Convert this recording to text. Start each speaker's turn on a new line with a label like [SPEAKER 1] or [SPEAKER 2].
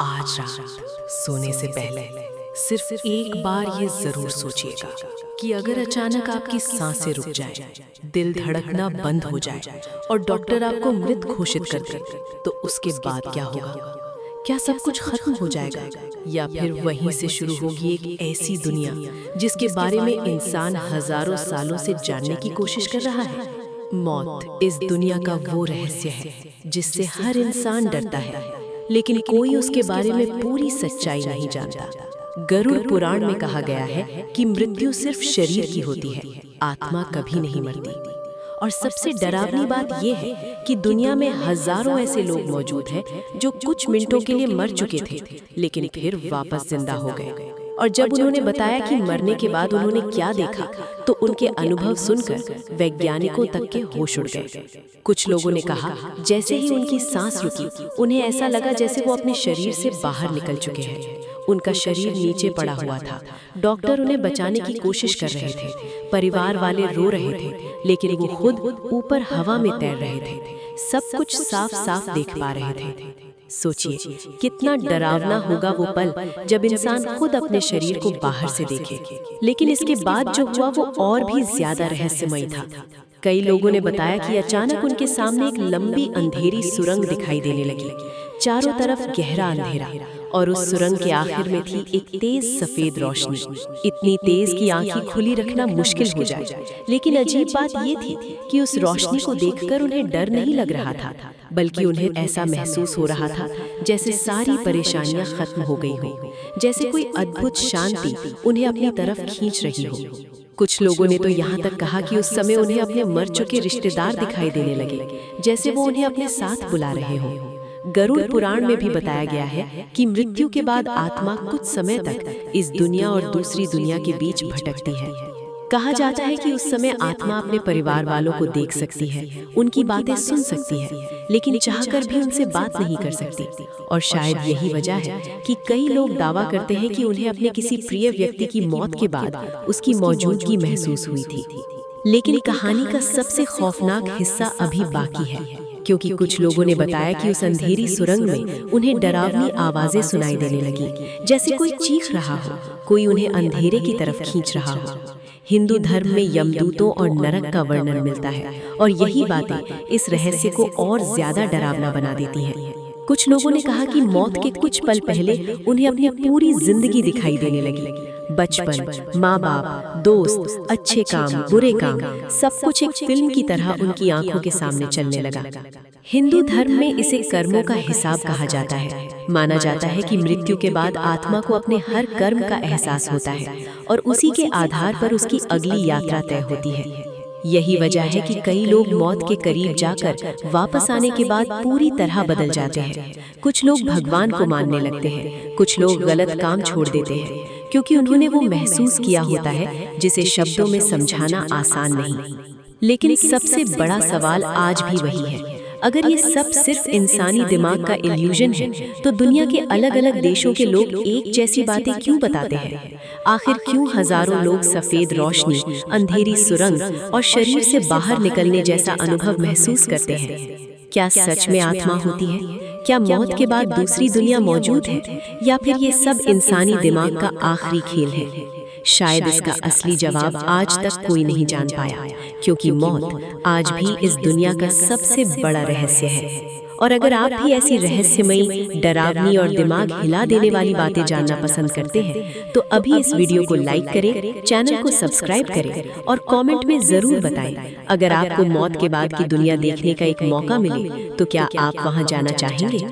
[SPEAKER 1] आज रात सोने से पहले सिर्फ एक बार ये जरूर सोचिएगा कि अगर अचानक आपकी सांसें रुक जाए, दिल धड़कना बंद हो जाए और डॉक्टर आपको मृत घोषित कर दे, तो उसके बाद क्या होगा? क्या सब कुछ खत्म हो जाएगा या फिर वहीं से शुरू होगी एक ऐसी दुनिया जिसके बारे में इंसान हजारों सालों से जानने की कोशिश कर रहा है? मौत इस दुनिया का वो रहस्य है जिससे हर इंसान डरता है, लेकिन कोई उसके बारे में पूरी सच्चाई नहीं जानता। गरुड़ पुराण में कहा गया है कि मृत्यु सिर्फ शरीर की होती है, आत्मा कभी नहीं मरती। और सबसे डरावनी बात यह है कि दुनिया में हजारों ऐसे लोग मौजूद हैं जो कुछ मिनटों के लिए मर चुके थे लेकिन फिर वापस जिंदा हो गए। और जब उन्होंने बताया कि मरने के बाद उन्होंने क्या देखा, तो उनके अनुभव सुनकर वैज्ञानिकों तक के होश उड़ गए। कुछ लोगों ने कहा जैसे ही उनकी सांस रुकी, उन्हें ऐसा लगा जैसे वो अपने शरीर से बाहर निकल चुके हैं। उनका शरीर नीचे पड़ा हुआ था। डॉक्टर उन्हें बचाने की कोशिश कर रहे थे, परिवार वाले रो रहे थे, लेकिन वो खुद ऊपर हवा में तैर रहे थे, सब कुछ साफ साफ देख पा रहे थे। सोचिए कितना डरावना होगा वो पल जब इंसान खुद अपने शरीर को बाहर से देखे। लेकिन इसके बाद जो हुआ वो और भी ज्यादा रहस्यमयी था। कई लोगों ने बताया कि अचानक उनके सामने एक लंबी अंधेरी सुरंग दिखाई देने लगी, चारों तरफ गहरा अंधेरा, और उस सुरंग के आखिर में थी एक तेज सफेद रोशनी, इतनी तेज कि आंखें खुली रखना मुश्किल हो जाए। लेकिन अजीब बात ये थी कि उस रोशनी को देखकर उन्हें डर नहीं लग रहा था, बल्कि उन्हें ऐसा महसूस हो रहा था जैसे सारी परेशानियां खत्म हो गई हो, जैसे कोई अद्भुत शांति उन्हें अपनी तरफ खींच रही हो। कुछ लोगों ने तो यहाँ तक कहा कि उस समय उन्हें अपने मर चुके रिश्तेदार दिखाई देने लगे, जैसे वो उन्हें अपने साथ बुला रहे हों। गरुड़ पुराण में भी बताया गया है कि मृत्यु के बाद आत्मा कुछ समय तक इस दुनिया और दूसरी दुनिया के बीच भटकती है। कहा जाता है कि उस समय आत्मा अपने परिवार वालों को देख सकती है, उनकी बातें सुन सकती है, लेकिन चाहकर भी उनसे बात नहीं कर सकती। और शायद यही वजह है कि कई लोग दावा करते हैं कि उन्हें अपने किसी प्रिय व्यक्ति की मौत के बाद उसकी मौजूदगी महसूस हुई थी। लेकिन कहानी का सबसे खौफनाक हिस्सा अभी बाकी है, क्योंकि कुछ लोगों ने बताया कि उस अंधेरी सुरंग में उन्हें डरावनी आवाजें सुनाई देने लगी, जैसे कोई चीख रहा हो, कोई उन्हें अंधेरे की तरफ खींच रहा हो। हिंदू धर्म में यमदूतों और नरक का वर्णन मिलता है, और यही बातें इस रहस्य को और ज्यादा डरावना बना देती हैं। कुछ लोगों ने कहा कि मौत के कुछ पल पहले उन्हें अपनी पूरी जिंदगी दिखाई देने लगी, बचपन, माँ बाप, दोस्त, अच्छे काम, बुरे काम, सब कुछ एक फिल्म की तरह उनकी आंखों के सामने चलने लगा। हिंदू धर्म में इसे कर्मों का हिसाब कहा जाता है। माना जाता है कि मृत्यु के बाद आत्मा को अपने हर कर्म का एहसास होता है और उसी के आधार पर उसकी अगली यात्रा तय होती है। यही वजह है कि कई लोग मौत के करीब जाकर वापस आने के बाद पूरी तरह बदल जाते हैं। कुछ लोग भगवान को मानने लगते हैं, कुछ लोग गलत काम छोड़ देते हैं, क्योंकि उन्होंने वो महसूस किया होता है जिसे शब्दों में समझाना आसान नहीं। लेकिन सबसे बड़ा सवाल आज भी वही है, अगर ये सब सिर्फ इंसानी दिमाग का इल्यूजन है, तो दुनिया के अलग अलग देशों के लोग एक जैसी बातें क्यों बताते हैं? आखिर क्यों हजारों लोग सफेद रोशनी, अंधेरी सुरंग और शरीर से बाहर निकलने जैसा अनुभव महसूस करते हैं? क्या सच में आत्मा होती है? क्या मौत के बाद दूसरी दुनिया मौजूद है, या फिर ये सब इंसानी दिमाग का आखिरी खेल है? शायद इसका असली जवाब आज तक कोई नहीं जान पाया, क्योंकि मौत आज भी इस दुनिया का सबसे बड़ा रहस्य है। और अगर आप भी ऐसी रहस्यमयी, डरावनी और दिमाग हिला देने वाली बातें जानना पसंद करते हैं, तो अभी इस वीडियो को लाइक करें, चैनल को सब्सक्राइब करें और कमेंट में जरूर बताएं। अगर आपको मौत के बाद की दुनिया देखने का एक मौका मिले, तो क्या आप वहां जाना चाहेंगे?